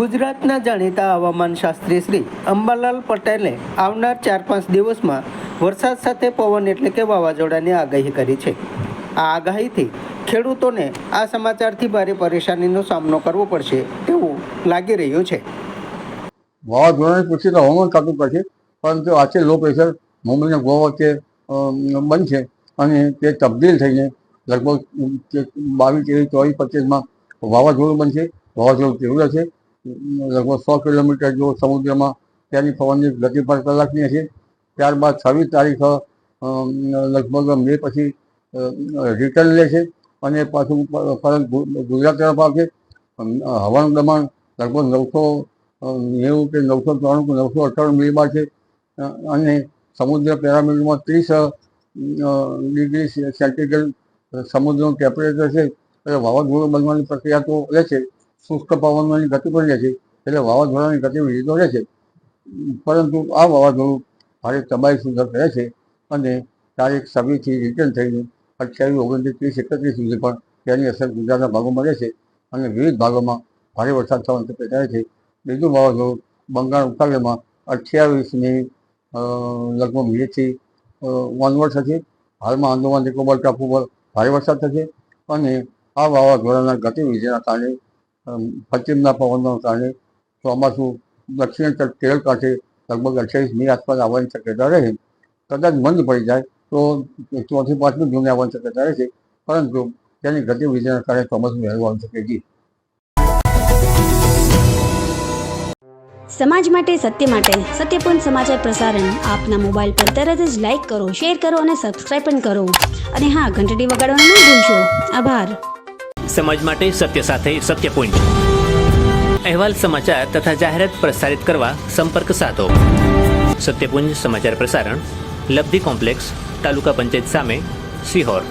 ગુજરાતના જાણીતા હવામાન શાસ્ત્રી શ્રી અંબાલાલ પટેલે આવનાર 4-5 દિવસમાં વરસાદ સાથે પવન એટલે કે વાવાઝોડાની આગાહી કરી છે। આ આગાહીથી ખેડૂતોને આ સમાચારથી ભારે પરેશાનીનો સામનો કરવો પડશે તેવું લાગી રહ્યું છે। વાવાઝોડાની પૂછી તો હવામાન ખાતું કરશે, પરંતુ આજે લો પ્રેશર મુંબઈ અને ગોવા વચ્ચે બનશે અને તે તબદીલ થઈને લગભગ 22, 23, 24, 25માં વાવાઝોડું બનશે। વાવાઝોડું તીવ્ર છે, લગભગ 100 કિલોમીટર જો સમુદ્રમાં ત્યાંની પવનની ગતિ પર કલાકની હશે। ત્યારબાદ 26 તારીખ લગભગ મે પછી રિટર્ન લેશે અને પાછું પરત ગુજરાત તરફ આવશે। હવાનું દબાણ લગભગ 990 કે 993 કે 998 મિલીબાર છે અને સમુદ્ર પેરામીટરમાં 30 ડિગ્રી સેન્ટીગ્રેડ સમુદ્રનું ટેમ્પરેચર છે। એટલે વાવાઝોડું બનવાની પ્રક્રિયા તો રહેશે, શુષ્ક પવનની ગતિ પણ રહેશે, એટલે વાવાઝોડાની ગતિવિધિ તો રહેશે, પરંતુ આ વાવાઝોડું ભારે તબાહી સુધી રહેશે અને તારીખ 26થી રિટર્ન થઈને 28, 29, 30, 31 સુધી પણ તેની અસર ગુજરાતના ભાગોમાં રહેશે અને વિવિધ ભાગોમાં ભારે વરસાદ થવાની શક્યતા છે। બીજું વાવાઝોડું બંગાળ ઉપસાગરમાં 28મી લગભગ મેથી ઓનવર્ડ થશે। હાલમાં આંદામાન નિકોબાર ટાપુ પર ભારે વરસાદ થશે અને આ વાવાઝોડાના ગતિવિધિના કારણે પશ્ચિમના પવનના કારણે ચોમાસું દક્ષિણ તરફ કેરળ કાંઠે લગભગ 28 મી આસપાસ આવવાની શક્યતા રહે। કદાચ મંદ પડી જાય તો 4 થી 5મી જૂને આવવાની શક્યતા રહેશે, પરંતુ તેની ગતિવિધિના કારણે ચોમાસું વહેલું આવી શકે છે। સમાજ માટે સત્ય માટે સત્યપૂર્ણ સમાચાર પ્રસારણ આપના મોબાઈલ પર તરત જ લાઈક કરો, શેર કરો અને સબસ્ક્રાઇબ પણ કરો અને હા, ઘંટડી વગાડવાનું ન ભૂલશો। આભાર। સમાજ માટે સત્ય સાથે સત્યપૂર્ણ અહેવાલ, સમાચાર તથા જાહેરાત પ્રસારિત કરવા સંપર્ક સાધો। સત્યપુંજ સમાચાર પ્રસારણ, લબ્ધિ કોમ્પ્લેક્સ, તાલુકા પંચાયત સામે, સિહોર।